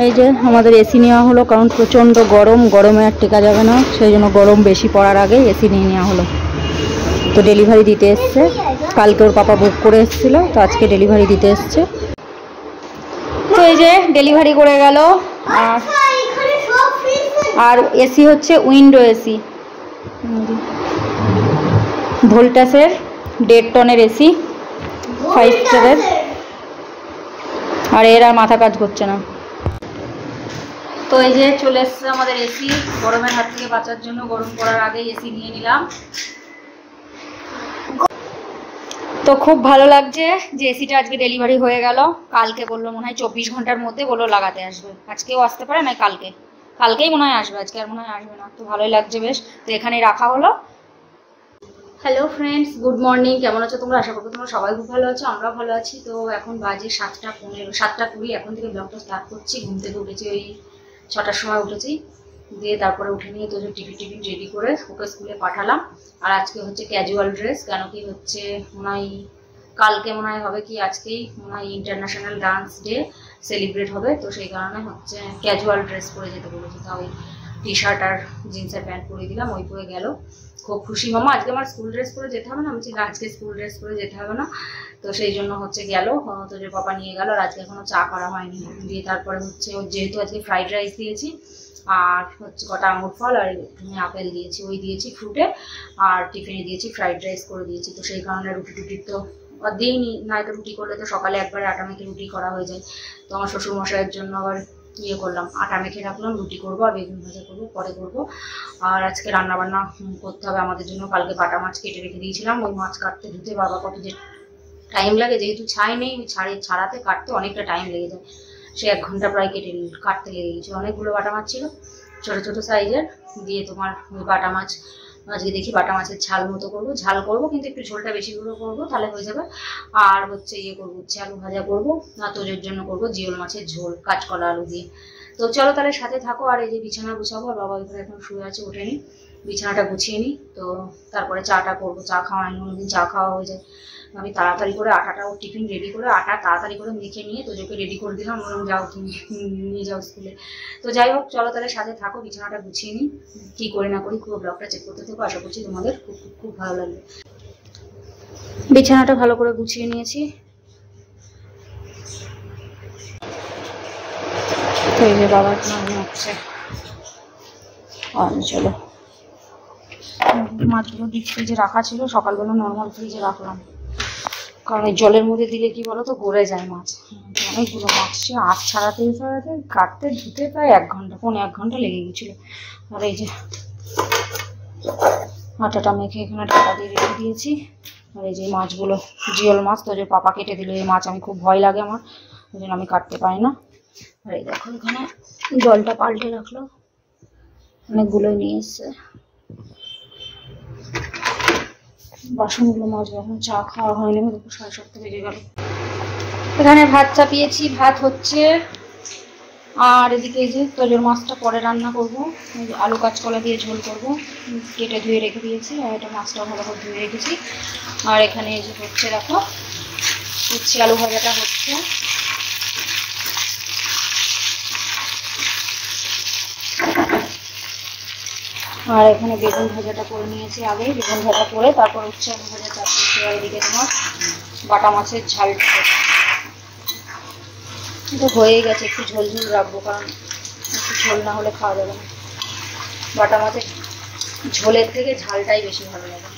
এই যে আমাদের এসি নেওয়া হলো, কারণ প্রচণ্ড গরম, গরমে আর টেকা যাবে না, সেই জন্য গরম বেশি পড়ার আগে এসি নিয়ে নেওয়া হলো। তো ডেলিভারি দিতে এসছে, কালকে ওর পাপা বুক করে এসেছিলো, তো আজকে ডেলিভারি দিতে এসছে। তো এই যে ডেলিভারি করে গেল। আর এসি হচ্ছে উইন্ডো এসি, ভোল্টাসের 1.5 টনের এসি, 5 স্টারের। আর এর আর মাথা কাজ করছে না। তো এই যে চলে এসছে আমাদের এসি, গরমের হাত থেকে বাঁচার জন্য গরম পড়ার আগেই এসি নিয়ে নিলাম। তো খুব ভালো লাগছে যে এসিটা আজকে ডেলিভারি হয়ে গেল। কালকে বললো মনে হয় 24 ঘন্টার মধ্যে বললো লাগাতে আসবে, আজকেও আসতে পারে না, কালকেই মনে হয় আসবে, আজকে আর মনে হয় আসবে না। তো ভালোই লাগছে বেশ, তো এখানেই রাখা হলো। হ্যালো ফ্রেন্ডস, গুড মর্নিং, কেমন আছো তোমরা? আশা করবো তোমরা সবাই খুব ভালো আছো, আমরাও ভালো আছি। তো এখন বাজে 7:20, এখন থেকে ব্লগটা স্টার্ট করছি। ঘুম থেকে উঠেছি ওই 6টার সময় উঠেছি, দিয়ে তারপরে উঠে নিয়ে তো টিফিন রেডি করে ওকে স্কুলে পাঠালাম। আর আজকে হচ্ছে ক্যাজুয়াল ড্রেস, কেন কি হচ্ছে মনে হয় কালকে মনে হয় হবে কি আজকেই মনে হয় ইন্টারন্যাশনাল ডান্স ডে সেলিব্রেট হবে, তো সেই কারণে হচ্ছে ক্যাজুয়াল ড্রেস পরে যেতে বলেছি। তা ওই টি শার্ট আর জিন্সের প্যান্ট পরে দিলাম, ওই পরে গেল। খুব খুশি, মামা আজকে আমার স্কুল ড্রেস পরে যেতে হবে না? আমি বলছি আজকে স্কুল ড্রেস পরে যেতে হবে না। তো সেই জন্য হচ্ছে গেল, তো যে পাপা নিয়ে গেল। আর আজকে এখনো চা করা হয়নি। দিয়ে তারপরে হচ্ছে যেহেতু আজকে ফ্রাইড রাইস দিয়েছি আর হচ্ছে কটা আঙুর ফল আর আপেল দিয়েছি, ওই দিয়েছি ফ্রুটে, আর টিফিনে দিয়েছি ফ্রাইড রাইস করে দিয়েছি। তো সেই কারণে রুটি তো দিইনি, না এটা রুটি করলে তো সকালে একবারে আটা মেখে রুটি করা হয়ে যায়। তো আমার শ্বশুরমশাইয়ের জন্য আবার করলাম, আটা মেখে রাখলাম, রুটি করবো আর বেগুন ভাজা করবো, পরে করবো। আর আজকে রান্না বান্না করতে হবে আমাদের জন্য। কালকে বাটা মাছ কেটে রেখে দিয়েছিলাম, ওই মাছ কাটতে ধুতে বাবা কত যে টাইম লাগে, যেহেতু ছাই নেই, ছাড়াতে কাটতে অনেকটা টাইম লেগে যায়। সে 1 ঘন্টা প্রায় কাটতে লেগে গেছিলো। অনেকগুলো বাটা মাছ ছিল, ছোটো ছোটো সাইজের। দিয়ে তোমার ওই বাটা মাছ আজকে দেখি বাটা মাছের ঝাল মতো করবো, ঝাল করবো কিন্তু একটু ঝোলটা বেশি করে করবো, তাহলে হয়ে যাবে। আর হচ্ছে করবো হচ্ছে আলু ভাজা করবো, আর তোজের জন্য করবো জিওল মাছের ঝোল কাঁচকলা আলু দিয়ে। তো চলো তাহলে সাথে থাকো। আর এই যে বিছানা গুছাবো, আর বাবা ওইখানে এখন শুয়ে আছে, ওঠেনি, বিছানাটা গুছিয়ে নিই। তো তারপরে চাটা করবো, চা খাওয়া অন্যদিন চা খাওয়া হয়ে যায়। আমি তাড়াতাড়ি করে আটাটাও টিফিন রেডি করে আটা তাড়াতাড়ি করে মেখে নিয়ে তোজোকে রেডি করে দিলাম, বললাম যাও তুমি নিয়ে যাও স্কুলে। তো যাই হোক চলো তাহলে সাথে থাকো, বিছানাটা গুছিয়ে নিই, কী করি না করি পুরো ব্লগটা চেক করতে থাকো। আশা করছি তোমাদের খুব খুব খুব ভালো লাগবে। বিছানাটা ভালো করে গুছিয়ে নিয়েছি। তো এই যে বাবার মনে হচ্ছে, চলো মাছগুলো ডিপ ফ্রিজে রাখা ছিল, সকালবেলা নর্মাল ফ্রিজে রাখলাম, কারণ এই জলের মধ্যে দিলে কি বলো তো গড়ে যায় মাছ। অনেকগুলো মাছ ছিল, আঁশ ছাড়াতে কাটতে ধুতে প্রায় 1 ঘন্টা, 1.5 ঘন্টা লেগে গেছিলো। আর এই যে আটাটা মেখে এখানে ঢাকা দিয়ে রেখে দিয়েছি। আর এই যে মাছগুলো জিওল মাছ, তো যে পাপা কেটে দিল। এই মাছ আমি খুব ভয় লাগে আমার, ওই জন্য আমি কাটতে পারি না। আর এই দেখো এখানে জলটা পাল্টে রাখলো, অনেকগুলোই নিয়ে এসছে। বাসনগুলো মাছ এখন চা খাওয়া হয়নি, 7:30 বেজে গেল। এখানে ভাত চাপিয়েছি, ভাত হচ্ছে। আর এদিকে এই যে তোজোর মাছটা পরে রান্না করবো, আলু কাঁচকলা দিয়ে ঝোল করবো, কেটে ধুয়ে রেখে দিয়েছি। আর এটা মাছটাও ভালো করে ধুয়ে রেখেছি। আর এখানে এই যে হচ্ছে দেখো, হচ্ছে আলু ভাজাটা হচ্ছে। আর এখানে বেগুন ভাজাটা করে নিয়েছি আগে, বেগুন ভাজা করে তারপর হচ্ছে আলু ভাজা চাপিয়েছি। আর এদিকে তোমার বাটা মাছের ঝালটা এটা হয়ে গেছে, একটু ঝোল ঝোল রাখবো, কারণ একটু ঝোল না হলে খাওয়া যাবে না। বাটা মাছের ঝোলের থেকে ঝালটাই বেশি ভালো লাগে,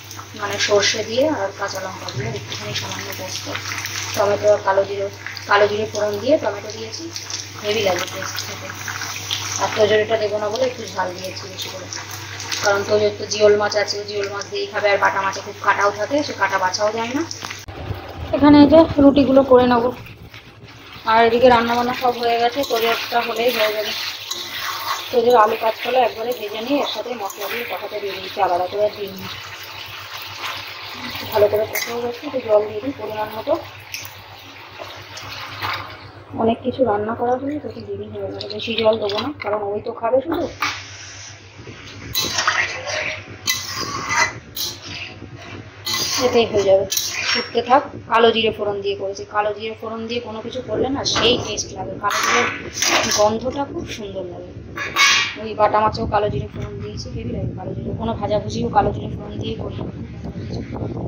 মানে সর্ষে দিয়ে আর কাঁচা লঙ্কা দিয়ে একটুখানি সামান্য পোস্ত, টমেটো আর কালো জিরে ফোড়ন দিয়ে টমেটো দিয়েছি, হেভি লাগে টেস্ট খেতে। আর তোজোরিটা দেবো না বলে একটু ঝাল দিয়েছি বেশি করে, কারণ তোজোর তো জিওল মাছ আছে, জিওল মাছ দিয়েই খাবে। আর বাটা মাছে খুব কাটাও থাকে, সে কাটা বাছাও যায় না। এখানে এই যে রুটিগুলো করে নেবো। আর এদিকে রান্নাবান্না সব হয়ে গেছে, তোজোরটা হলেই হয়ে যাবে। তোজোর আলু কাঁচকলা একবারে ভেজে নিয়ে এর সাথে মশলা দিয়ে কষাতে দিয়ে দিয়েছি, আলাদা করে দিই ভালো করে কষা হয়ে গেছে। একটু জল দিয়ে দিই পরিমাণ মতো, অনেক কিছু রান্না করা হলে তোকে দেরি হয়ে যাবে, বেশি জল দেবো না, কারণ ওই তো খাবে শুধু। এটাই হয়ে যাবে। ফুটতে থাক। কালো জিরে ফোড়ন দিয়ে করেছি, কালো জিরে ফোড়ন দিয়ে কোনো কিছু করলে না সেই টেস্ট লাগে, কালো জিরের গন্ধটা খুব সুন্দর লাগে। ওই বাটা মাছেও কালো জিরে ফোড়ন দিয়েছি, হেভি লাগে কালো জিরে, কোনো ভাজাভুজিও কালো জিরে ফোড়ন দিয়ে করি।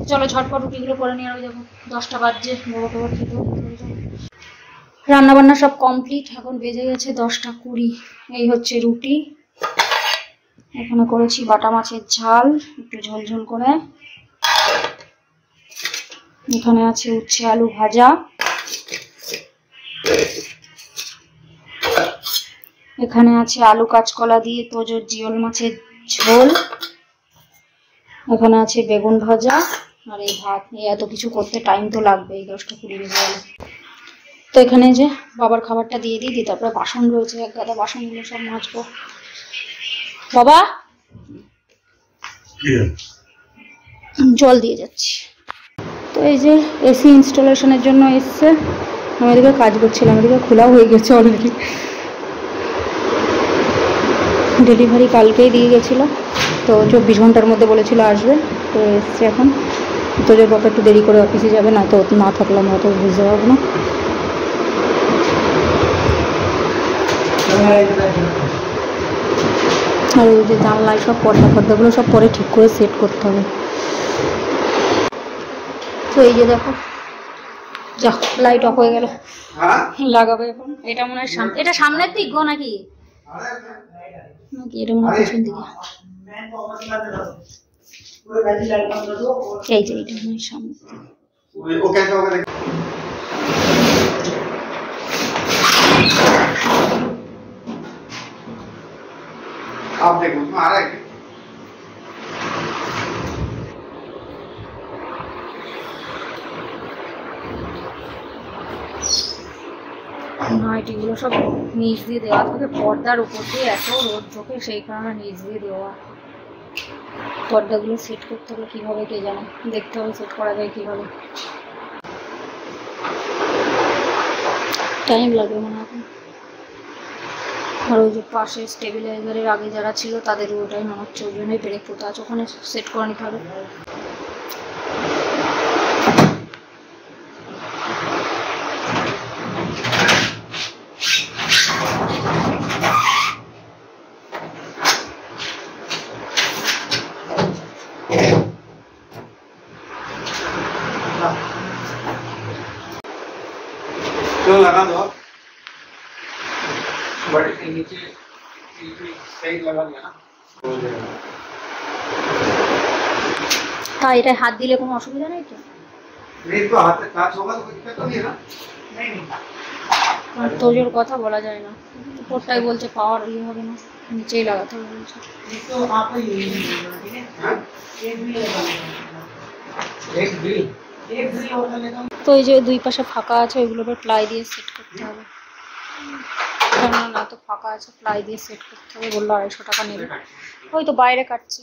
চলো ঝটপট রুটিগুলো করে নিয়ে, ওই দেখো 10টা বাজছে, বড় খাবার খেতে রান্নাবান্না সব কমপ্লিট, এখন বেজে গেছে 10টা 20। এই হচ্ছে রুটি, এখানে করেছি বাটা মাছের ঝাল, একটু ঝোলঝোল করে। এখানে আছে উচ্ছে আলু ভাজা, এখানে আছে আলু কাঁচকলা দিয়ে তোজোর জিওল মাছের ঝোল, এখানে আছে বেগুন ভাজা, আর এই ভাত। এই এত কিছু করতে টাইম তো লাগবে, এই 10টা 20 বেজে গেল। তো এখানে যে বাবার খাবারটা দিয়ে দিই, তারপরে বাসন রয়েছে এক গাদা, বাসনগুলো সব মাজবো। বাবা জল দিয়ে যাচ্ছি। তো এই যে এসি ইনস্টলেশনের জন্য এসছে, আমি এদিকে কাজ করছিলাম, এদিকে খোলাও হয়ে গেছে অলরেডি। ডেলিভারি কালকেই দিয়ে গেছিলো, তো 24 ঘন্টার মধ্যে বলেছিল আসবে, তো এসছে এখন। তো যে বাবা একটু দেরি করে অফিসে যাবে, না তো না থাকলাম হয়তো বুঝতে পারবো না। আর ওই যে জানলায় সব পর্দাগুলো সব পরে ঠিক করে সেট করতে হবে। তো এই যে দেখো, যা লাইট অফ হয়ে গেল, লাগাবে এখন। এটা মনে হয় এটা সামনের দিক গো নাকি নাকি এটা মনে হয় পেছন দিকে? এই যে এটা মনে হয় সামনের দিকে। आप देखो उसमें आ रहा है নাইটিগুলো সব নিচ দিয়ে দেওয়া থাকে, পর্দার উপর দিয়ে এত রোদ ঢোকে, সেই কারণে নিচ দিয়ে দেওয়া। পর্দাগুলো সেট করতে হবে কিভাবে কে জানে, দেখতে হবে সেট করা যায় কিভাবে, টাইম লাগবে মনে হয়। আর ওই যে পাশে স্টেবিলাইজারের আগে যারা ছিল তাদেরও ওটাই মনে হচ্ছে, ওই জন্যই ব্রেক পোতা আছে, ওখানে সেট করে নিতে হবে। तो लगा दो, बड़े के नीचे सही लगा दिया ना, हो जाएगा। তাই এটা হাত দিলে কোনো অসুবিধা নেই তো? नहीं तो हाथ से काज होगा तो कोई दिक्कत तो नहीं है ना? नहीं আর তোজোর কথা বলা যায় না, উপরটাই বলছে পাওয়ার ইয়ে হবে না, নিচেই লাগাতে হবে বলছে। तो आप ये एक बिल होता लेता। তো এই যে দুই পাশে ফাঁকা আছে, ওইগুলো আবার প্লাই দিয়ে সেট করতে হবে। না তো ফাঁকা আছে, প্লাই দিয়ে সেট করতে হবে। বললো 250 টাকা নেবে, ওই তো বাইরে কাটছে,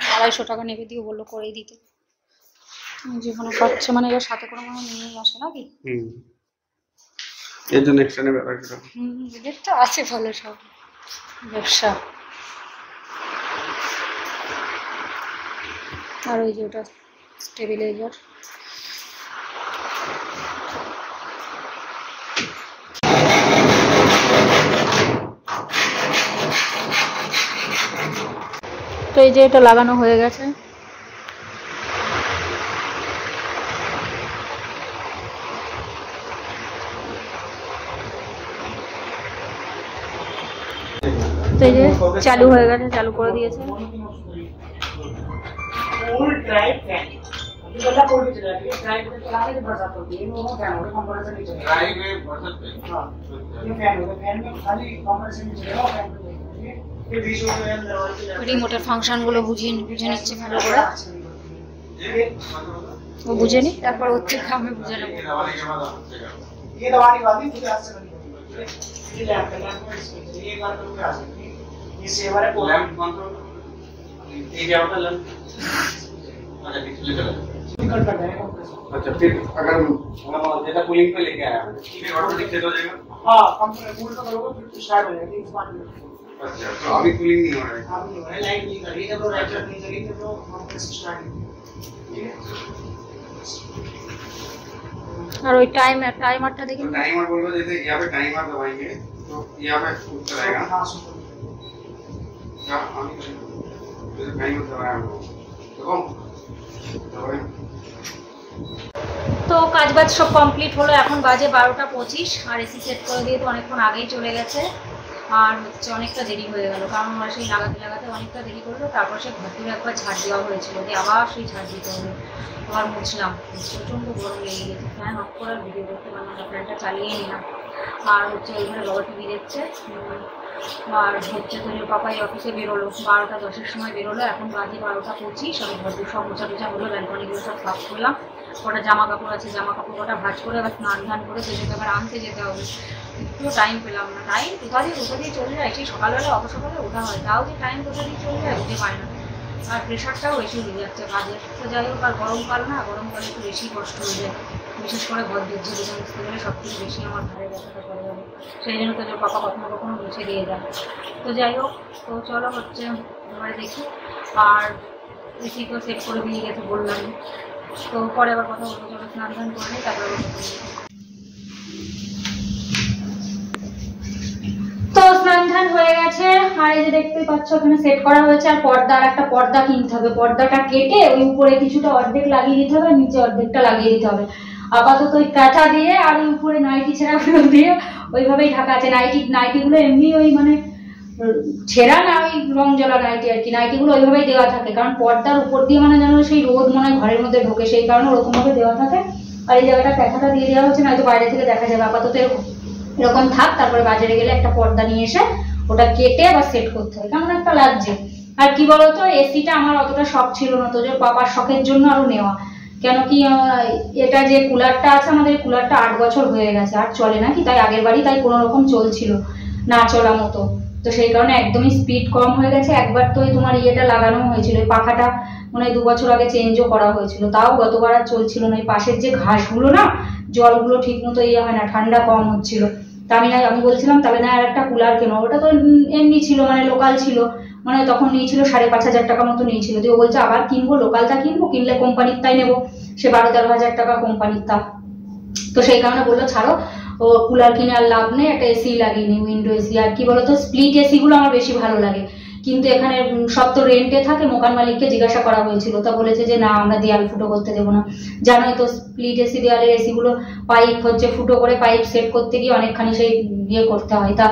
250 টাকা নেবে দিয়ে বললো করেই দিতে। যেখানে কাটছে মানে এর সাথে করে মানে নিয়ে আসে নাকি? এর জন্য এক্সট্রা নেবে 250 টাকা। এদের তো আছে ভালো সব ব্যবসা। আর ওই যে ওটা স্টেবিলাইজার। তো এই যে এটা লাগানো হয়ে গেছে। তো এই যে চালু হয়ে গেছে, চালু করে দিয়েছে। রিমোটের ফাংশন গুলো বুঝে নিচ্ছে ভালো করে, ও বুঝে নি, তারপর ওর থেকে আমি বুঝে নেবো। अच्छा फिर अगर जैसा कूलिंग पे लेके आया फिर ऑटोमेटिक हो जाएगा। हाँ कंप्यूटर कूल तो करोगे फिर स्टार्ट हो जाएगी 5 मिनट। अच्छा तो अभी कूलिंग नहीं हो रहा है, अभी नहीं हो रहा है, लाइट नहीं कर रही है, जब लाइट नहीं चलेगी तो कंप्यूटर स्टार्ट होगी। ठीक है और वही टाइमरটা देखिए। तो टाइमर बोलो जैसे यहाँ पे टाइमर दबाएंगे तो यहाँ पे उत्तर आएगा। क्या जैसे टाइमर दबाया देखो তো কাজ বাজ সব কমপ্লিট হলো, এখন বাজে 12টা 25 আর এসি সেট করে দিয়ে তো অনেকক্ষণ আগেই চলে গেছে। আর হচ্ছে অনেকটা দেরি হয়ে গেল, কারণ আমরা সেই লাগাতে অনেকটা দেরি করলো। তারপর সে ঘরটির একবার ঝাড় দেওয়া হয়েছিল, দিয়ে আবার সেই ঝাড় দিতে হবে, আবার মুছলাম। প্রচণ্ড গরম লেগে গেছে, ফ্যান অফ করে ভিডিও করতে পারলাম না, ফ্যানটা চালিয়ে নিলাম। আর হচ্ছে ওইখানে বাবা টিভি দেখছে। আর হচ্ছে তো পাপাই অফিসে বেরোলো 12টা 10-এর সময় বেরোলো, এখন বাজে 12টা 25। আমি ঘর সব মোছা টোছা হলো, ব্যালকনিগুলো সব সাফ করলাম। কটা জামা কাপড় আছে, জামা কাপড় কটা ভাঁজ করে আবার স্নান ধান করে সেটাকে আবার আনতে যেতে হবে। একটু টাইম পেলাম না, টাইম কোথা দিয়ে চলে যায়। সেই সকালবেলা অত সকালে ওঠা হয়, তাও যে টাইম কোথা দিয়ে চলে যায় উঠে পায় না। আর প্রেশারটাও বেশি হয়ে যাচ্ছে কাজের। তো যাই হোক, আর গরমকাল না, গরমকালে একটু বেশি কষ্ট হয়ে যায়, বিশেষ করে ঘর দিয়ে ঝেড়ে মুছতে গেলে সব থেকে বেশি আমার ঘরে ব্যথাটা করে যাবে। সেই জন্য তো পাপা কখনো কখনো মুছে দিয়ে যায়। তো যাই হোক, তো চলো হচ্ছে এবারে দেখি। আর এসি তো সেট করে দিয়ে গেছে বললাম, তো পরে আবার কথা বলবো। চলো স্নান ধান করে তারপরে তো স্নান ধান হয়ে গেছে। আর এই যে দেখতে পাচ্ছ ওখানে সেট করা হয়েছে। আর একটা পর্দা কিনতে হবে, পর্দাটা কেটে ওই উপরে কিছুটা অর্ধেক লাগিয়ে দিতে হবে, নিচে অর্ধেকটা লাগিয়ে দিতে হবে। আপাতত ওই কাঁথা দিয়ে আর ওই উপরে নাইটি ছেঁড়াগুলো দিয়ে ওইভাবেই ঢাকা আছে। নাইটিগুলো এমনি ওই মানে ছেঁড়া না, ওই রং জ্বলা নাইটি আর কি, নাইটিগুলো ওইভাবেই দেওয়া থাকে। কারণ পর্দার উপর দিয়ে মানে যেন সেই রোদ মনে হয় ঘরের মধ্যে ঢোকে, সেই কারণে ওরকম ভাবে দেওয়া থাকে। আর এই জায়গাটা কাঁথাটা দিয়ে দেওয়া হচ্ছে, নয়তো বাইরে থেকে দেখা যাবে। আপাতত এরকম থাক, তারপরে বাজারে গেলে একটা পর্দা নিয়ে এসে ওটা কেটে আবার সেট করতে হবে, কেমন একটা লাগছে। আর কি বলতো, এসিটা আমার অতটা শখ ছিল না, তো যে বাবার শখের জন্য আরো নেওয়া। কেন কি এটা যে কুলারটা আছে আমাদের, কুলারটা 8 বছর হয়ে গেছে, আর চলে না কি, তাই আগের বাড়ি তাই কোনো রকম চলছিল না, চলা মতো। তো সেই কারণে একদমই স্পিড কম হয়ে গেছে। একবার তো তোমার ইয়েটা লাগানো হয়েছিল, পাখাটা মানে 2 বছর আগে চেঞ্জও করা হয়েছিল, তাও গতবার আর চলছিল না। এই পাশের যে ঘাসগুলো না, জলগুলো ঠিক মতো ইয়ে হয় না, ঠান্ডা কম হচ্ছিল। তা আমি বলছিলাম তাহলে না আর একটা কুলার কেনো, ওটা তো এমনি ছিল মানে লোকাল ছিল, মানে তখন নিয়েছিল 5,500 টাকা মতো নিয়েছিল। দিয়ে ও বলছে আবার কিনবো, লোকালটা কিনবো, কিনলে কোম্পানির তাই নেবো, সে 12-13 হাজার টাকা কোম্পানির তা। তো সেই কারণে বললো ছাড়ো, ও কুলার কিনে আর লাভ নেই, একটা এসি লাগিয়ে নিই, উইন্ডো এসি। আর কি বলতো, স্প্লিট এসি গুলো আমার বেশি ভালো লাগে, কিন্তু এখানে সব তো রেন্টে থাকে। মোকান মালিককে জিজ্ঞাসা করা হয়েছিল, তা বলেছে যে না, আমরা দেয়াল ফুটো করতে দেবো না। জানোই তো স্প্লিট এসি, দেওয়ালের এসি গুলো পাইপ হচ্ছে ফুটো করে পাইপ সেট করতে গিয়ে অনেকখানি সেই ইয়ে করতে হয়। তা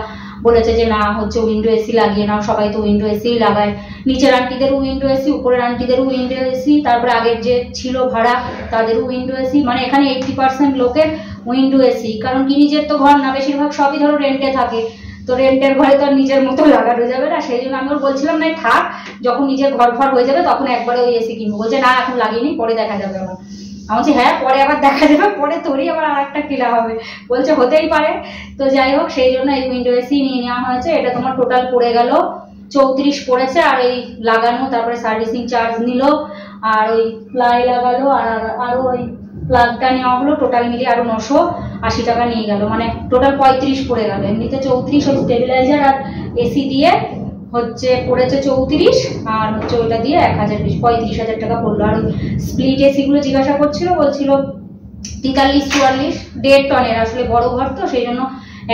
বলেছে যে না, হচ্ছে উইন্ডো এসি লাগিয়ে নাও, সবাই তো উইন্ডো এসি লাগায়, নিচের আন্টিদেরও উইন্ডো এসি, উপরের আন্টিদেরও উইন্ডো এসি, তারপরে আগের যে ছিল ভাড়া তাদেরও উইন্ডো এসি। মানে এখানে 80% লোকের উইন্ডো এসি। কারণ কি, নিজের তো ঘর না, বেশিরভাগ সবই ধরো রেন্টে থাকে, তো রেন্টের ঘরে তো আর নিজের মতো লাগানো যাবে না। সেই জন্য আমি ওর বলছিলাম না থাক, যখন নিজের ঘর ফর হয়ে যাবে তখন একবারে ওই এসি কিনবো। বলছে না, এখন লাগিয়ে নি, পরে দেখা যাবে। আমার আমি বলছি হ্যাঁ, পরে আবার দেখা যাবে, পরে তোরই আবার আর একটা কেনা হবে। বলছে হতেই পারে। তো যাই হোক, সেই জন্য এই উইন্ডো এসি নিয়ে নেওয়া হয়েছে। এটা তোমার টোটাল পড়ে গেল 34 পড়েছে। আর এই লাগানো, তারপরে সার্ভিসিং চার্জ নিল, আর ওই প্লাই লাগালো, আর ওই প্লাগটা নেওয়া হলো, টোটাল মিলিয়ে আরো 980 টাকা নিয়ে গেল, মানে টোটাল 35 পড়ে গেল। এমনিতে 34, ওই স্টেবিলাইজার আর এসি দিয়ে হচ্ছে পড়েছে 34, আর হচ্ছে ওইটা দিয়ে 35,000 টাকা পড়লো। আর স্প্লিট এসি গুলো জিজ্ঞাসা করছিল, বলছিল 43-44, 1.5 টনের, আসলে বড় ঘর তো সেই জন্য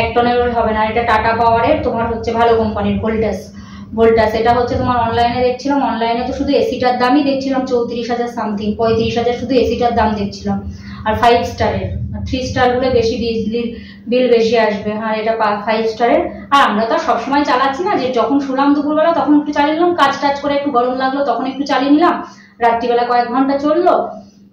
1 টনের হবে না। এটা টাটা পাওয়ারের তোমার হচ্ছে ভালো কোম্পানির ভোল্টাস। এটা হচ্ছে তোমার অনলাইনে দেখছিলাম, অনলাইনে তো শুধু এসিটার দামই দেখছিলাম 34,000 সামথিং, 35,000 শুধু এসিটার দাম দেখছিলাম। আর 5 স্টারের, 3 স্টার গুলো বেশি বিল বেশি আসবে। আর এটা 5 স্টারের। আর আমরা তো সবসময় চালাচ্ছি না, যে যখন শুলাম দুপুরবেলা তখন একটু চালিয়ে নিলাম, কাজ টাজ করে একটু গরম লাগলো তখন একটু চালিয়ে নিলাম, রাত্রিবেলা কয়েক ঘন্টা চললো,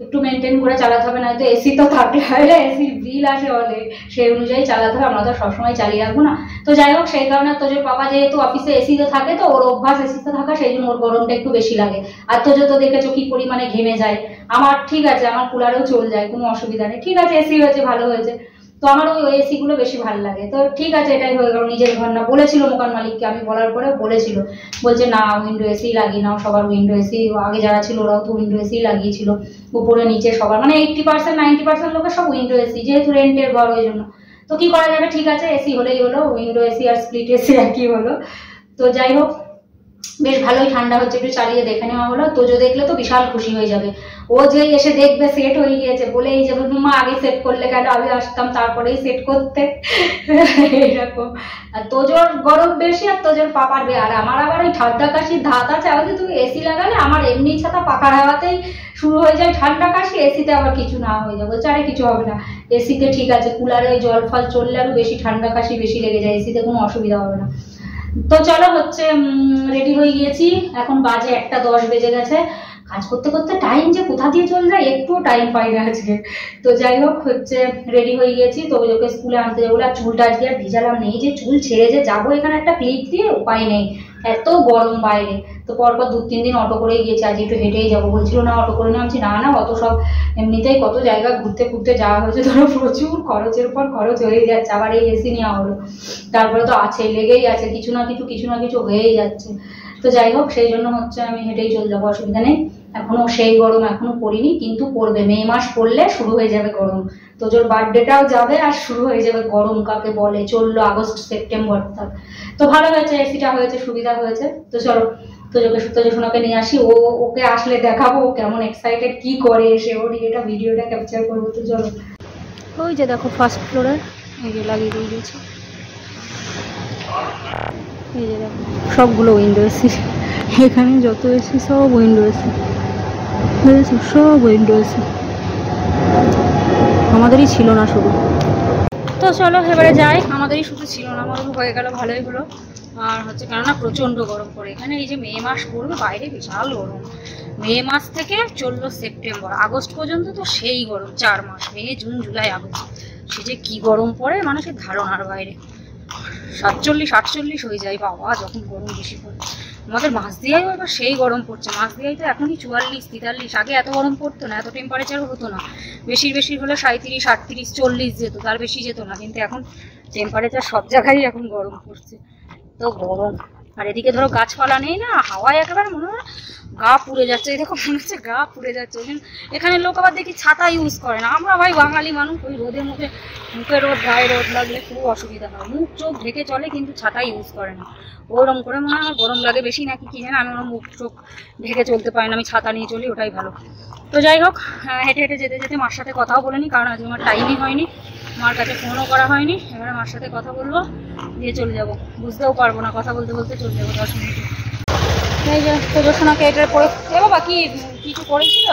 একটু মেনটেন করে চালাতে হবে, নয়তো এসি তো থাকলে হয়, এসির বিল আসে বলে, সেই অনুযায়ী চালাতে হবে, আমরা তো সবসময় চালিয়ে রাখবো না। তো যাই হোক, সেই কারণে তোজোর বাবা যেহেতু অফিসে এসিতে থাকে, তো ওর অভ্যাস এসিতে থাকা, সেই জন্য ওর গরমটা একটু বেশি লাগে। আর তোজো তো দেখেছো কি পরিমাণে ঘেমে যায়। আমার ঠিক আছে, আমার কুলারেও চলে যায়, কোনো অসুবিধা নেই, ঠিক আছে, এসি হয়েছে ভালো হয়েছে। তো আমার ওই এসি গুলো বেশি ভালো লাগে। তো ঠিক আছে, এটাই হয়ে গেল, নিজের ঘর না। বলেছিল মোকান মালিককে, আমি বলার পরে বলেছিল, বলছে না, উইন্ডো এসি লাগিয়ে নাও, সবার উইন্ডো এসি, আগে যারা ছিল ওরাও তো উইন্ডো এসি লাগিয়েছিল, উপরে নিচে সবার, মানে 80%-90% লোকের সব উইন্ডো এসি, যেহেতু রেন্টের ঘর ওই জন্য। তো কি করা যাবে, ঠিক আছে, এসি হলেই হলো, উইন্ডো এসি আর স্প্লিট এসি একই হলো। তো যাই হোক, বেশ ভালোই ঠান্ডা হচ্ছে, একটু চালিয়ে দেখে নেওয়া হলো। তোজো দেখলে তো বিশাল খুশি হয়ে যাবে, ও যেই এসে দেখবে সেট হয়ে গিয়েছে বলেই যাবে মা আগে সেট করলে কেন, আমি আসতাম তারপরেই সেট করতে এরকম। আর তোজোর গরম বেশি আর তোজোর পাপার বে, আর আমার আবার ওই ঠান্ডা কাশির ধাত আছে। আমি তুমি এসি লাগালে আমার এমনি ছাতা পাখার হাওয়াতেই শুরু হয়ে যায় ঠান্ডা কাশি, এসিতে আবার কিছু না হয়ে যাবে, বলছে আরে কিছু হবে না এসিতে ঠিক আছে, কুলারে ওই জল ফল চললে আরো বেশি ঠান্ডা কাশি বেশি লেগে যায়, এসিতে কোনো অসুবিধা হবে না। তো চলো হচ্ছে রেডি হয়ে গিয়েছি, এখন বাজে 1:10 বেজে গেছে। কাজ করতে করতে টাইম যে কোথা দিয়ে চলে যায় একটুও টাইম পাই না আজকে। তো যাই হোক হচ্ছে রেডি হয়ে গিয়েছি, তো ওকে স্কুলে আনতে যাবো। আর চুলটা আজকে আর ভিজালাম নেই, যে চুল ছেড়ে যে যাবো এখানে একটা ক্লিপ দিয়ে উপায় নেই, এত গরম বাইরে। তো পরপর 2-3 দিন অটো করেই গিয়েছি, আজ একটু হেঁটেই যাবো বলছিল, না অটো করে নামছি, না না অত সব এমনিতেই কত জায়গা ঘুরতে ঘুরতে যাওয়া হয়েছে, ধরো প্রচুর খরচের পর খরচ হয়ে যাচ্ছে, আবার এই এসি নেওয়া হলো, তারপরে তো আছে লেগেই আছে কিছু না কিছু হয়েই যাচ্ছে। তো যাই হোক সেই জন্য হচ্ছে আমি হেঁটেই চলে যাবো, অসুবিধা নেই। এখনো সেই গরম এখনো পড়িনি, কিন্তু পড়বে, মে মাস পড়লে শুরু হয়ে যাবে গরম। তোজোর বার্থডেটাও যাবে আর শুরু হয়ে যাবে গরম, কাকে বলে চললো আগস্ট সেপ্টেম্বর তক। তো ভালো হয়েছে, এসিটা হয়েছে, সুবিধা হয়েছে। তো চলো তোজো সোনাকে নিয়ে আসি, ওকে আসলে দেখাবো কেমন এক্সাইটেড কি করে এসে, ওর এটা ভিডিওটা ক্যাপচার করবো। তো চলো, ওই যে দেখো ফার্স্ট ফ্লোরে এই যে লাগিয়ে দিয়ে দিয়েছি, এই যে দেখো সবগুলো উইন্ডো এসি, এখানে যত এসি সব উইন্ডো এসি, বুঝেছো, সব উইন্ডো এসি, আমাদেরই ছিল না শুধু। তো চলো এবারে যাই, আমাদেরই শুধু ছিল না, আমাদেরও হয়ে গেল, ভালোই হলো। আর হচ্ছে কেননা প্রচণ্ড গরম পড়ে এখানে, এই যে মে মাস পড়বে বাইরে বিশাল গরম, মে মাস থেকে চললো সেপ্টেম্বর, আগস্ট পর্যন্ত তো সেই গরম, 4 মাস, মে জুন জুলাই আগস্ট, সে যে কি গরম পড়ে মানুষের ধারণার বাইরে। 47-48 হয়ে যায় বাবা যখন গরম বেশি পড়ে। আমাদের মাঝদিয়ায় এবার সেই গরম পড়ছে, মাঝদিয়ায় তো এখনই 44-43, আগে এত গরম পড়তো না, এত টেম্পারেচার হতো না, বেশি হলে 37-38-40 যেত, তার বেশি যেত না, কিন্তু এখন টেম্পারেচার সব জায়গায় এখন গরম পড়ছে, তো গরম। আর এদিকে ধরো গাছপালা নেই না, হাওয়ায় একেবারে মনে হয় গা পুড়ে যাচ্ছে, এই দেখো মনে হচ্ছে গা পুড়ে যাচ্ছে। এখানে লোক আবার দেখি ছাতা ইউজ করে না, আমরা ভাই বাঙালি মানুষ ওই রোদের মুখে, মুখে রোদ গায়ে রোদ লাগলে খুব অসুবিধা হয়, মুখ চোখ ঢেকে চলে কিন্তু ছাতা ইউজ করে না, ওরম করে মনে হয় আমার গরম লাগে বেশি নাকি কি জানি, আমি ওরম মুখ চোখ ঢেকে চলতে পারি না, আমি ছাতা নিয়ে চলি, ওটাই ভালো। তো যাই হোক হেঁটে হেঁটে যেতে যেতে মার সাথে কথাও বলিনি, কারণ আজকে আমার টাইমই হয়নি, মার কাছে ফোনও করা হয়নি, এবারে মার সাথে কথা বলবো, দিয়ে চলে যাবো, বুঝতেও পারবো না, কথা বলতে বলতে চলে যাবো 10 মিনিটে। এই যে তোজো সোনাকে এটা পড়ে, এ বাবা কি কিছু করেছিল,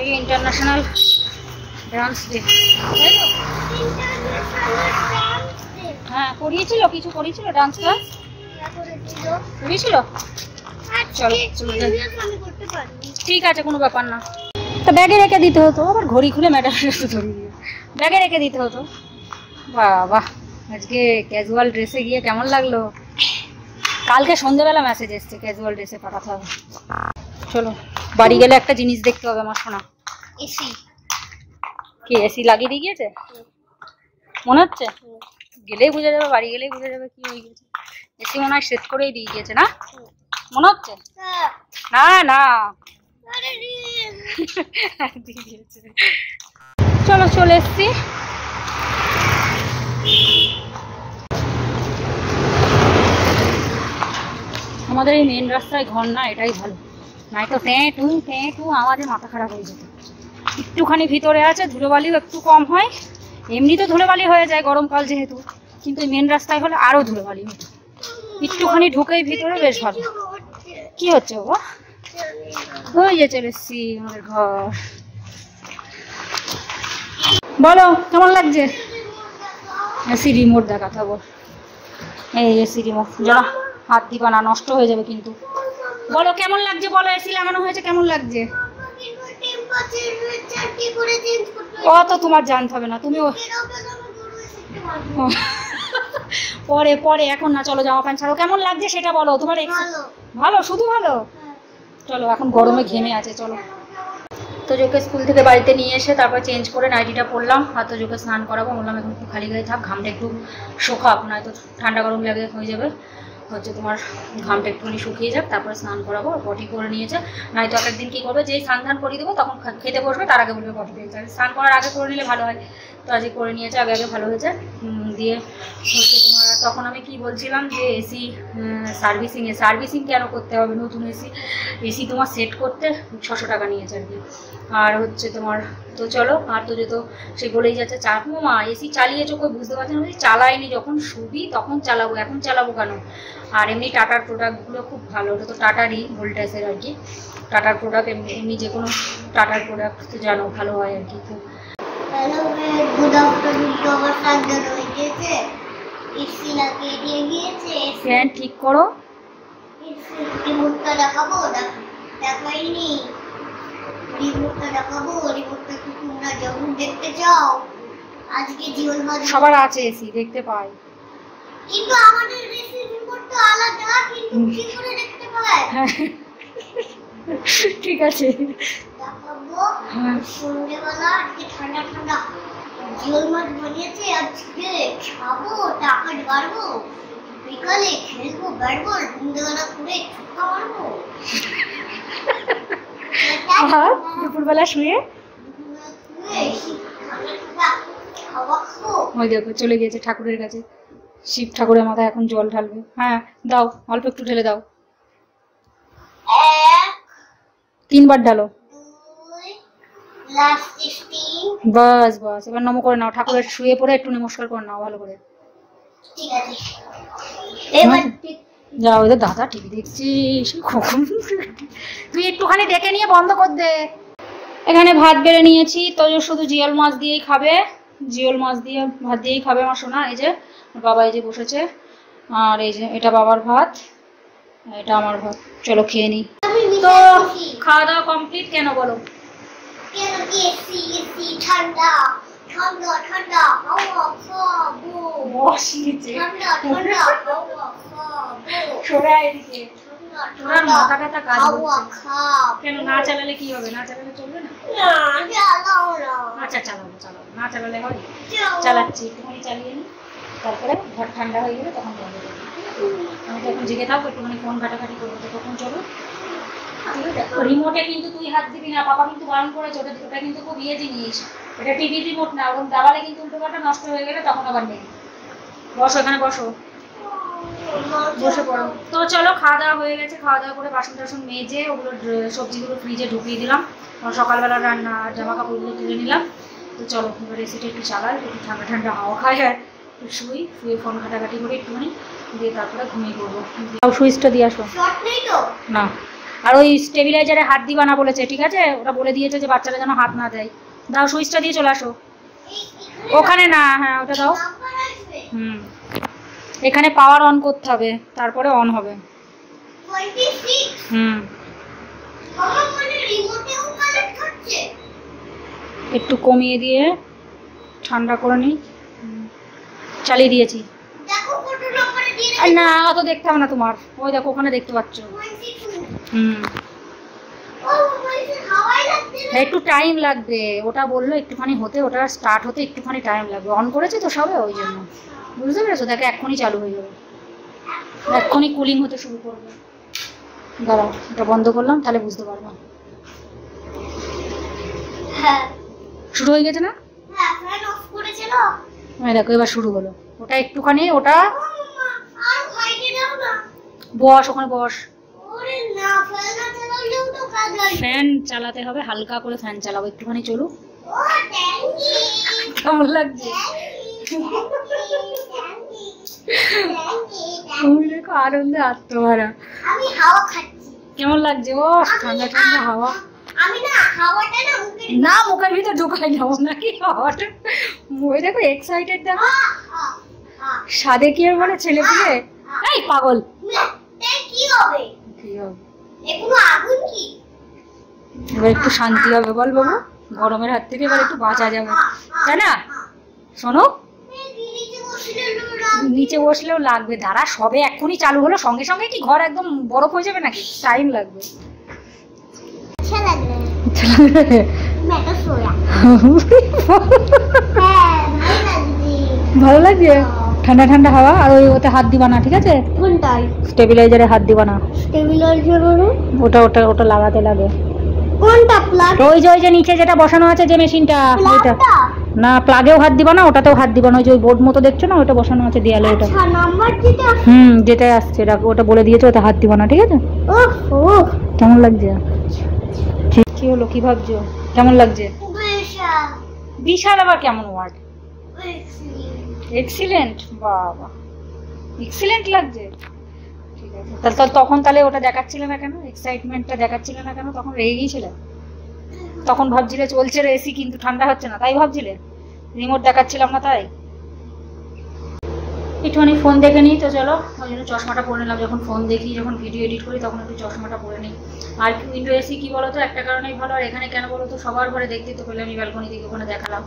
এই ইন্টারন্যাশনাল ডান্স ডে, তাই তো? হ্যাঁ করিয়েছিল, কিছু করিয়েছিল, ডান্স ক্লাস করিয়েছিল, চলো চলে যাই, ঠিক আছে কোনো ব্যাপার না। তো ব্যাগে রেখে দিতে হতো, আবার ঘড়ি খুলে ম্যাডামের কাছে ধরিয়ে দিয়ে ব্যাগে রেখে দিতে হতো। বাবা আজকে ক্যাজুয়াল ড্রেসে গিয়ে কেমন লাগলো, কালকে সন্ধ্যেবেলা মেসেজ এসছে ক্যাজুয়াল ড্রেসে পাঠাতে হবে। চলো বাড়ি গেলে একটা জিনিস দেখতে হবে আমার সোনা, এসি। কি এসি লাগিয়ে দিয়ে গিয়েছে মনে হচ্ছে, গেলেই বুঝে যাবে, বাড়ি গেলেই বুঝে যাবে কি হয়ে গেছে, এসি মনে হয় সেট করেই দিয়ে গিয়েছে না মনে হচ্ছে, না না দিয়ে দিয়েছে। চলো চলে এসছি, আমাদের এই মেন রাস্তায় ঘর না, এটাই ভালো, নয়তো ট্যাঁ টু আওয়াজে মাথা খারাপ হয়ে যেত। একটুখানি ভিতরে আছে, ধুলোবালিও একটু কম হয়, এমনি তো ধুলোবালি হয়ে যায় গরমকাল যেহেতু, কিন্তু মেন রাস্তায় হলে আরো ধুলোবালি হতো, একটুখানি ঢুকেই ভিতরে বেশ ভালো। কি হচ্ছে বাবা, ওই যে চলে এসছি আমাদের ঘর। বলো কেমন লাগছে, এসি রিমোট দেখাতে হবে, এই এসি রিমোট, যারা হাত দিবা না নষ্ট হয়ে যাবে কিন্তু। বলো কেমন লাগছে, বলো এসি লাগানো হয়েছে কেমন লাগছে, অত তোমার জানতে হবে না, তুমি পরে পরে এখন না, চলো জামা প্যান্ট ছাড়ো, কেমন লাগছে সেটা বলো তোমার। ভালো, শুধু ভালো, চলো এখন গরমে ঘেমে আছে, চলো। তোজোকে স্কুল থেকে বাড়িতে নিয়ে এসে তারপর চেঞ্জ করে নাইটিটা পরলাম, আর তোজোকে স্নান করাবো, বললাম এখন একটু খালি গায়ে থাক, ঘামটা একটু শোকাক, নয়তো ঠান্ডা গরম লাগে হয়ে যাবে, হচ্ছে তোমার ঘামটা একটুখানি শুকিয়ে যাক, তারপরে স্নান করাবো। পটি করে নিয়েছে, নয়তো এক একদিন কী করবে, যেই স্নান ধান করিয়ে দেবো তখন খেতে বসবে, তার আগে বলবে পটি দিয়েছে, স্নান করার আগে করে নিলে ভালো হয়, তো আজকে করে নিয়েছে, আগে ভালো হয়েছে। দিয়ে হচ্ছে তোমার তো তখন আমি কি বলছিলাম যে এসি সার্ভিসিং কেন করতে হবে, নতুন এসি তোমার সেট করতে 600 টাকা নিয়েছে আর কি। আর হচ্ছে তোমার তো চলো, আর তো যেত সে বলেই যাচ্ছে মা এসি চালিয়েছো কই, বুঝতে পারছি না, চালাইনি, যখন শুবি তখন চালাবো, এখন চালাবো কেন। আর এমনি টাটার প্রোডাক্টগুলো খুব ভালো, ওটা তো টাটারই ভোল্টাসের আর কি, টাটার প্রোডাক্ট এমনি যে কোনো টাটার প্রোডাক্ট তো জানো ভালো হয় আর কি খুব। हेलो गुड आफ्टरनून तो আমার সাজা হয়ে গেছে, এসি লাগিয়ে দিয়ে গিয়েছে, ফ্যান ঠিক করো, এসি রিমোটটা দেখাবো, দেখাইনি, রিমোটটা দেখাবো, রিমোটটা কি তোমরা যখন দেখতে চাও আজকে জীবন মাঝে সবার আছে এসি দেখতে পাই, কিন্তু আমাদের এসি রিমোট তো আলাদা, কিন্তু কি করে দেখতে পায়। ঠিক আছে দেখাবো সন্ধ্যেবেলা আজকে ঠান্ডা ঠান্ডা জিওল মাছ বানিয়েছে, আজকে খাবো, টাকা ঢালবো, বিকালে খেলবো ব্যাট বল, সন্ধ্যেবেলা করে ছক্কা মারবো, আর দুপুরবেলা শুয়ে খাওয়া খাবো। ওই দেখো চলে গিয়েছে ঠাকুরের কাছে, শিব ঠাকুরের মাথায় এখন জল ঢালবে। হ্যাঁ দাও, অল্প একটু ঢেলে দাও, 3 বার ঢালো, 2 লাস্ট 3। বাস বাস, এবার নমো করে নাও, ঠাকুরের শুয়ে পড়ে একটু নমস্কার করে নাও ভালো করে। ঠিক আছে এবার যাও, ওদের দাদা টিভি দেখছিস কখন, তুই একটুখানি ডেকে নিয়ে বন্ধ কর দে। এখানে ভাত বেড়ে নিয়েছি, তো শুধু জিওল মাছ দিয়েই খাবে, জিওল মাছ দিয়ে ভাত দিয়েই খাবে আমার সোনা। এই যে বাবা এই যে বসেছে, আর এই যে এটা বাবার ভাত, এটা আমার ভাত, চলো খেয়ে নিই। তো খাওয়া দাওয়া কমপ্লিট, কেন বলো? কেন কি এসি ঠান্ডা ঠান্ডা ঠান্ডা হাওয়া খাবো, বসিয়েছে ঠান্ডা ঠান্ডা হাওয়া খাবো, সোনা এদিকে, ঠান্ডা সোনার ঠান্ডা মাথা ব্যথা কাজ হাওয়া করছে। খাবো। কেন না চালালে কি হবে? না চালালে চলবে না? না চালাও না, আচ্ছা চালাবো চালাবো, না চালালে হয়? চালাও। চালাচ্ছি, একটুখানি চালিয়ে নিই, তারপরে ঘর ঠান্ডা হয়ে গেলে তখন বন্ধ করবো। আমি তো এখন জেগে থাকবো, একটুখানি ফোন ঘাটাঘাটি করবো, তো তখন চলো। রিমোটে কিন্তু তুই হাত দিবি না, পাপা কিন্তু বারণ করেছে, ওটা কিন্তু খুব ইয়ে জিনিস, এটা টিভি রিমোট না, ওরকম দাবালে কিন্তু উল্টোপাল্টা নষ্ট হয়ে গেলে তখন আবার নেই। বসো এখানে বসো, বসে পড়ো। তো চলো খাওয়া দাওয়া হয়ে গেছে, খাওয়া দাওয়া করে বাসন টাসন মেজে ওগুলো সবজিগুলো ফ্রিজে ঢুকিয়ে দিলাম, সকালবেলা রান্না জামা কাপড়গুলো তুলে নিলাম। তো চলো এবার এসিটা একটু চালাই, একটু ঠান্ডা ঠান্ডা হাওয়া খাই, আর একটু শুয়ে ফোন ঘাটাঘাটি করে একটুখানি দিয়ে তারপরে ঘুমিয়ে পড়বো। সুইচটা দিয়ে আসো শর্ট নেই তো না, আর ওই স্টেবিলাইজারে হাত দিবা না বলেছে, ঠিক আছে, ওরা বলে দিয়েছে যে বাচ্চারা যেন হাত না দেয়। দাও সুইচটা দিয়ে চলে আসো, ওখানে না, হ্যাঁ ওটা দাও। নাম্বার আসবে এখানে পাওয়ার অন করতে হবে, তারপরে অন হবে। 26 আমার মানে রিমোটেও কানেক্ট হচ্ছে, একটু কমিয়ে দিয়ে ঠান্ডা করে নিই, চালিয়ে দিয়েছি। দেখো কত নম্বরে দিয়ে আর না অত দেখতে হবে না তোমার, ওই দেখো ওখানে দেখতে পাচ্ছ। 22 ও বলছে হাওয়াই লাগছে না, একটু টাইম লাগবে, ওটা বললো একটুখানি হতে, ওটা স্টার্ট হতে একটুখানি টাইম লাগবে, অন করেছে তো সবে ওই জন্য, বুঝতে পেরেছো? দেখো এক্ষুনি চালু হয়ে যাবে, এক্ষুনি কুলিং হতে শুরু করবে। দাঁড়াও এটা বন্ধ করলাম, তাহলে বুঝতে পারবো। হ্যাঁ শুরু হয়ে গেছে না? হ্যাঁ ফ্যান অফ করেছিল, হ্যাঁ দেখো এবার শুরু হলো, ওটা একটুখানি ওটা আর হাইটে দাও না, বস ওখানে বস। ওরে না ফ্যান না চালালেও তো কাজ হয়। ফ্যান চালাতে হবে, হালকা করে ফ্যান চালাবো, একটুখানি চলুক। ও ট্যাঙ্কি কেমন লাগছে? ট্যাঙ্কি তুমি দেখো আনন্দে আত্মহারা, আমি হাওয়া খাচ্ছি, কেমন লাগছে? ও ঠান্ডা ঠান্ডা হাওয়া, আমি না হাওয়াটা না মুখে না মুখের ভিতর ঢুকাই যাবো নাকি হাওয়াটা। ওই দেখো এক্সাইটেড, দেখো সাদে কি আর বলে ছেলে পুলে, এই পাগল কি হবে, কি হবে? এগুলো আগুন কি, এবার একটু শান্তি হবে বল বাবু, গরমের হাত থেকে এবার একটু বাঁচা যাবে, তাই না? শোনো নিচে বসলেও লাগবে, দাঁড়া সবে এক্ষুনি চালু হলো, সঙ্গে সঙ্গে কি ঘর একদম বরফ হয়ে যাবে নাকি? টাইম লাগবে। अच्छा लग रहा है मैं तो सोया ভালো লাগছে ঠান্ডা ঠান্ডা হাওয়া, আর ওই ওতে হাত দিবা না, ঠিক আছে? কোনটাই স্টেবিলাইজারে হাত দিবা না, স্টেবিলাইজার ওটা ওটা ওটা লাগাতে লাগে। কোনটা প্লাগ, ওই যে নিচে যেটা বসানো আছে যে মেশিনটা, ওটা না প্লাগেও হাত দিবা না, ওটাতেও হাত দিবা না, ওই যে ওই বোর্ড মতো দেখছো না ওটা বসানো আছে দেয়ালে, ওটা আচ্ছা নাম্বার যেটা যেটাই আসছে ওটা বলে দিয়েছে, ওটা হাত দিবা না, ঠিক আছে? ওহো কেমন লাগছে? ঠিক কি হলো, কি ভাবছো? কেমন লাগছে? বিশাল বিশাল আবার কেমন ওয়ার্ড? এক্সিলেন্ট এক্সিলেন্ট, বাবা এক্সিলেন্ট লাগছে। ঠিক আছে, তাহলে তখন তাহলে ওটা দেখাচ্ছিলে না কেন, এক্সাইটমেন্টটা দেখাচ্ছিলে না কেন? তখন রেগে গিয়েছিলে, তখন ভাবছিলে চলছে রে এসি কিন্তু ঠান্ডা হচ্ছে না, তাই ভাবছিলে? রিমোট দেখাচ্ছিলাম না তাই? একটুখানি ফোন দেখে নিই তো, চলো ওই জন্য চশমাটা পরে নিলাম, যখন ফোন দেখি যখন ভিডিও এডিট করি তখন একটু চশমাটা পরে নিই। আর উইন্ডো এসি কি বলতো একটা কারণেই ভালো, আর এখানে কেন বলতো সবার ঘরে দেখতে তো পেলে, আমি ব্যালকনি থেকে ওখানে দেখালাম।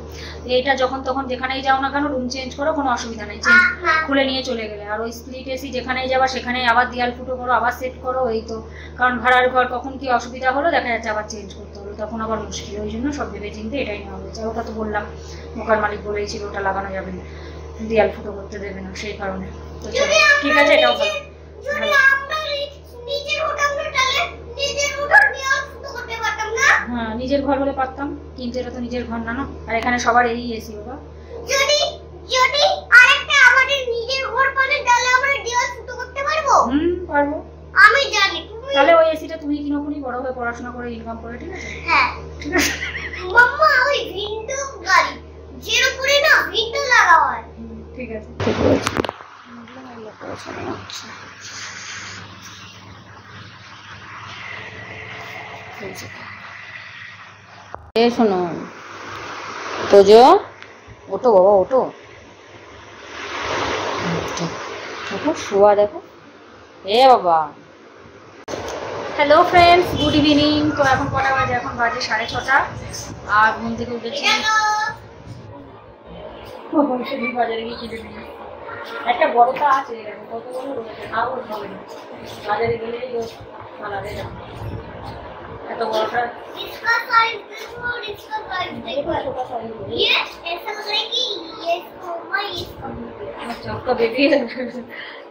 এইটা যখন তখন যেখানেই যাও না কেন রুম চেঞ্জ করো, কোনো অসুবিধা নেই, চেঞ্জ খুলে নিয়ে চলে গেলে। আর ওই স্প্লিট এসি যেখানেই যাবা সেখানেই আবার দেয়াল ফুটো করো, আবার সেট করো, এই তো। কারণ ভাড়ার ঘর কখন কি অসুবিধা হলো দেখা যাচ্ছে আবার চেঞ্জ করতে হলো, তখন আবার মুশকিল। ওই জন্য সব ভেবে চিন্তে এটাই নেওয়া হয়েছে। ওটা তো বললাম দোকান মালিক বলেই ছিল ওটা লাগানো যাবে না, দেয়াল ফুটো করতে দেবে না, সেই কারণে। তো চলো ঠিক আছে, এটাও ভালো। হ্যাঁ নিজের ঘর হলে পারতাম, কিন্তু এটা তো নিজের ঘর না, না। আর এখানে সবার এই এসি বাবা। যদি যদি আরেকটা আমাদের নিজের ঘর পালে তাহলে আমরা দেওয়াল ফুটো করতে পারবো। পারবো, আমি জানি। তাহলে ওই এসিটা তুমি কিনোনি, বড় হয়ে পড়াশোনা করে ইনকাম করে, ঠিক আছে? হ্যাঁ ঠিক আছে মাম্মা ওই উইন্ডো গাড়ি যের উপরে না উইন্ডো লাগা হয়। ঠিক আছে, ঠিক আছে। শোনো তোজো, ওটো বাবা ওটো, দেখো শোয়া দেখো, এ বাবা। Hello friends, good evening. তো এখন কটা বাজে? এখন বাজে 6:30। আর ঘুম থেকে উঠেছি, বাজারে গিয়ে কিনে নিয়ে একটা বড়টা আছে, কত বড় রয়েছে তাও হবে না, বাজারে গেলেই পালাবে না, এত বড়টা। इसका साइज देखो, इसका साइज देखो, छोटा साइज है ये ऐसा लग रहा है कि ये इसका इसका अच्छा उसका बेबी है।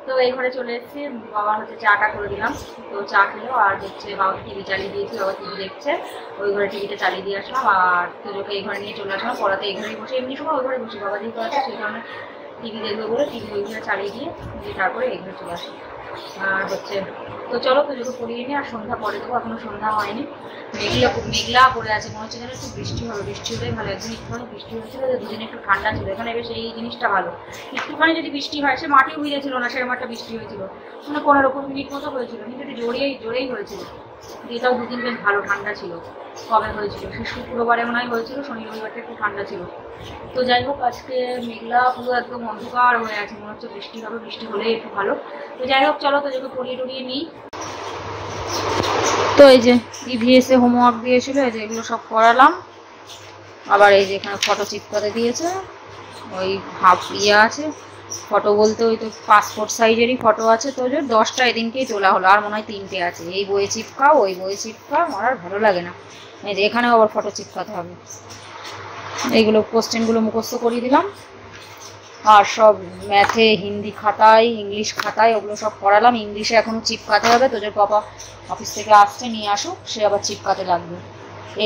তো এই ঘরে চলে এসেছি, বাবা হচ্ছে চাটা করে দিলাম, তো চা খেলো। আর হচ্ছে বাবা টিভি চালিয়ে দিয়েছি, বাবা টিভি দেখছে, ওই ঘরে টিভিটা চালিয়ে দিয়ে আসলাম। আর তোজোকে এই ঘরে নিয়ে চলে আসলাম, পড়াতে এই ঘরেই বসে, এমনি সময় ওই ঘরে বসে, বাবা যেহেতু আছে সেই কারণে টিভি দেখবে বলে টিভি ওই ঘরে চালিয়ে দিয়ে তারপরে এই ঘরে চলে আসি। আর হচ্ছে তো চলো তোজোকে পড়িয়ে নিই, আর সন্ধ্যা পরে দেবো, এখনো সন্ধ্যা হয়নি, মেঘলা পড়ে আছে, মনে হচ্ছে যেন একটু বৃষ্টি হবে, বৃষ্টি হলেই ভালো। একদিন একটুখানি বৃষ্টি হয়েছিল, দুদিন একটু ঠান্ডা ছিল, এখানে বেশ এই জিনিসটা ভালো, একটুখানি যদি বৃষ্টি হয়, সে মাটি ভিজেছিল না, সেরকম একটা বৃষ্টি হয়েছিল, মানে 15-20 মিনিট মতো হয়েছিল, কিন্তু একটু জোরেই হয়েছিল, এটাও দুদিন বেশ ভালো ঠান্ডা ছিল। কবে হয়েছিল? সে শুক্রবারে মনে হয় হয়েছিল, শনি রবিবারটা একটু ঠান্ডা ছিল। তো যাই হোক আজকে মেঘলা পুরো একদম অন্ধকার হয়ে আছে, মনে হচ্ছে বৃষ্টি হবে, বৃষ্টি হলেই একটু ভালো। তো যাই হোক চলো তোজোকে পড়িয়ে টড়িয়ে নিই। তো এই যে ইভিএস এ হোমওয়ার্ক দিয়েছিল, এই যে এগুলো সব করালাম। আবার এই যে এখানে ফটো চিপকাতে দিয়েছে, ওই হাফ আছে ফটো বলতে ওই তো পাসপোর্ট সাইজেরই ফটো আছে, তো 10টা এদিনকেই তোলা হলো, আর মনে হয় 3টে আছে, এই বইয়ে চিপকাও ওই বইয়ে চিপকাও, আমার আর ভালো লাগে না। এই যে এখানেও আবার ফটো চিপকাতে হবে। এইগুলো কোশ্চেনগুলো মুখস্থ করিয়ে দিলাম, আর সব ম্যাথে, হিন্দি খাতায়, ইংলিশ খাতায় ওগুলো সব করালাম। ইংলিশে এখনো চিপকাতে হবে, তোদের পাপা অফিস থেকে আসছে, নিয়ে আসুক, সে আবার চিপকাতে লাগবে,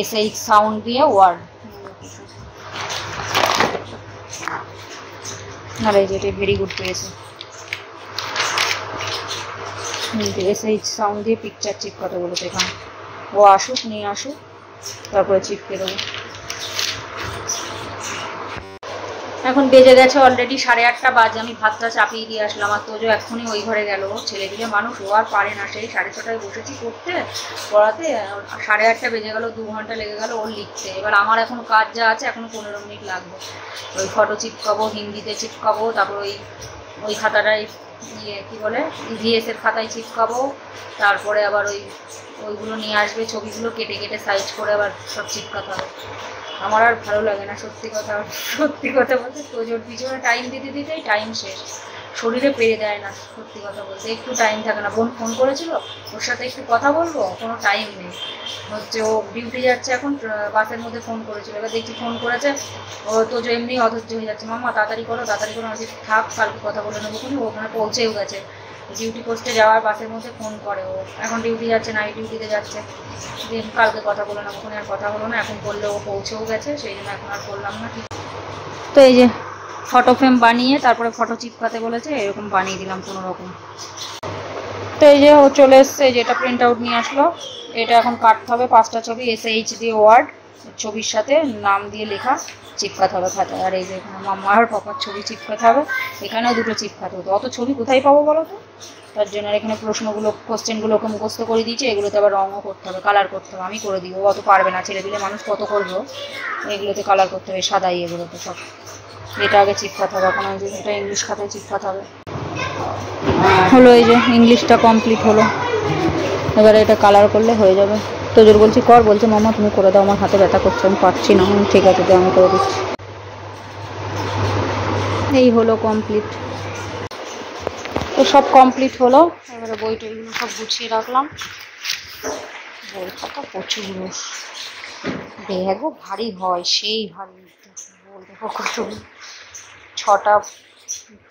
SH সাউন্ড দিয়ে ওয়ার্ড। আর এই যে এটা ভেরি গুড পেয়েছে, SH সাউন্ড দিয়ে পিকচার চিপকাতে বলেছে এখানে, ও আসুক, নিয়ে আসুক, তারপরে চিপকে দেবো। এখন বেজে গেছে অলরেডি 8:30 বাজে, আমি ভাতটা চাপিয়ে দিয়ে আসলাম। আর তোজো এখনই ওই ঘরে গেল, ছেলেপিলে মানুষ, ও আর পারে না, সেই 6:30টায় বসেছি পড়াতে, 8:30 বেজে গেল, 2 ঘন্টা লেগে গেল ওর লিখতে। এবার আমার এখনো কাজ যা আছে, এখনো 15 মিনিট লাগবে, ওই ফটো চিপকাবো, হিন্দিতে চিপকাবো, তারপর ওই খাতাটায় কি বলে ইভিএস এর খাতায় চিপকাবো, তারপরে আবার ওইগুলো নিয়ে আসবে, ছবিগুলো কেটে কেটে সাইজ করে আবার সব চিপকাতে হবে। আমার আর ভালো লাগে না সত্যি কথা বলতে, তোজোর পিছনে টাইম দিতে দিতেই টাইম শেষ, শরীরে পেরে দেয় না সত্যি কথা বলতে, একটু টাইম থাকে না। বোন ফোন করেছিল, ওর সাথে একটু কথা বলবো, কোনো টাইম নেই, হচ্ছে ও ডিউটি যাচ্ছে এখন, বাসের মধ্যে ফোন করেছিল, এবার দেখছি ফোন করেছে, ও তোজো এমনি অধৈর্য হয়ে যাচ্ছে, মাম্মা তাড়াতাড়ি করো, আমি থাক কালকে কথা বলে নেবো, কিন্তু ওখানে পৌঁছেও গেছে, ডিউটি পোস্টে যাওয়ার বাসের মধ্যে ফোন করে ও, এখন ডিউটি যাচ্ছে, নাইট ডিউটিতে যাচ্ছে। দিন কালকে কথা বলে নেবো, ফোনে আর কথা হলো না, এখন করলে ও পৌঁছেও গেছে, সেই জন্য এখন আর করলাম না। ঠিক, তো এই যে ফটো ফ্রেম বানিয়ে তারপরে ফটো চিপকাতে বলেছে, এরকম বানিয়ে দিলাম কোনো রকম। তো এই যে ও চলে এসছে, যেটা প্রিন্ট আউট নিয়ে আসলো, এটা এখন কাটতে হবে। 5টা ছবি SH দিয়ে ওয়ার্ড, ছবির সাথে নাম দিয়ে লেখা চিপকাতে হবে খাতায়। আর এই যে এখানে মাম্মা আর পাপার ছবি চিপকাতে হবে, এখানেও 2টো চিপকাতে হতো। অত ছবি কোথায় পাবো বলো তো? তার জন্য আর এখানে কোশ্চেনগুলোকে মুখস্থ করে দিয়েছে, এগুলোতে আবার রঙও করতে হবে, কালার করতে হবে। আমি করে দিব, অত পারবে না, ছেড়ে দিলে মানুষ কত করবো। এগুলোতে কালার করতে হবে, সাদাই এগুলোতে সব। এটা আগে চিপকাতে হবে, এখন ওই যে এটা ইংলিশ খাতায় চিপকাতে হবে। হলো, এই যে ইংলিশটা কমপ্লিট হলো, এবারে এটা কালার করলে হয়ে যাবে। তো জোর বলছি কর, বলছে মামা তুমি করে দাও, আমার হাতে ব্যথা করছে, আমি পারছি না। ঠিক আছে, তো আমি করে দিচ্ছি। এই হলো কমপ্লিট। তো সব কমপ্লিট হলো, এবারে বই টইগুলো সব গুছিয়ে রাখলাম। বই খাতা প্রচুর, ব্যাগও ভারী হয়, সেই ভারী। বই দেখো কত, 6টা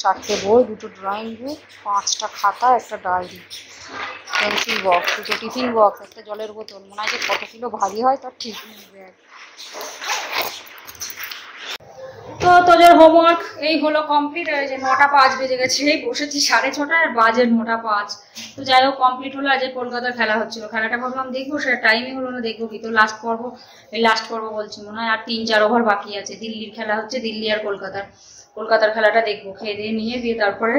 4টে বই, 2টো ড্রয়িং বুক, 5টা খাতা, একটা ডায়েরি, পেন্সিল বক্স, 2টো টিফিন বক্স, একটা জলের বোতল। মনে হয় যে কত কিলো ভারী হয় তার ঠিক নেই ব্যাগ। তো তোদের হোমওয়ার্ক এই হলো কমপ্লিট। এই যে 9টা 5 বেজে গেছে, এই বসেছি 6:30 আর বাজে 9টা 5। তো যাই হোক কমপ্লিট হলো। আজ কলকাতার খেলা হচ্ছিল, খেলাটা ভাবলাম দেখবো, সেটা টাইমই হলো না, দেখবো কি। তো লাস্ট পর্ব বলছি, মনে হয় আর 3-4 ওভার বাকি আছে। দিল্লির খেলা হচ্ছে, দিল্লি আর কলকাতার খেলাটা দেখবো, খেয়ে দিয়ে নিয়ে দিয়ে তারপরে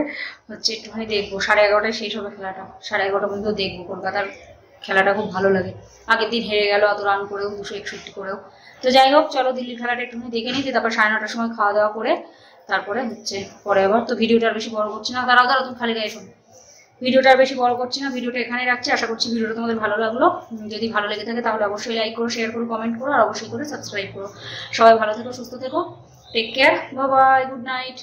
হচ্ছে একটুখানি দেখবো। 11:30টায় শেষ হবে খেলাটা, 11:30 পর্যন্ত দেখবো। কলকাতার খেলাটা খুব ভালো লাগে। আগের দিন হেরে গেল অত রান করেও, 261 করেও। তো যাই হোক চলো দিল্লির খেলাটা একটুখানি দেখে নিই, তারপর 9:30টার সময় খাওয়া দাওয়া করে তারপরে হচ্ছে পরে আবার। তো ভিডিওটা আর বেশি বড় করছি না, দাঁড়াও তুমি খালি গায়ে শোনো। ভিডিওটা আর বেশি বড় করছি না, ভিডিওটা এখানেই রাখছি। আশা করছি ভিডিওটা তোমাদের ভালো লাগলো। যদি ভালো লেগে থাকে তাহলে অবশ্যই লাইক করো, শেয়ার করো, কমেন্ট করো, আর অবশ্যই করে সাবস্ক্রাইব করো। সবাই ভালো থেকো, সুস্থ থেকো, take care, bye bye, good night.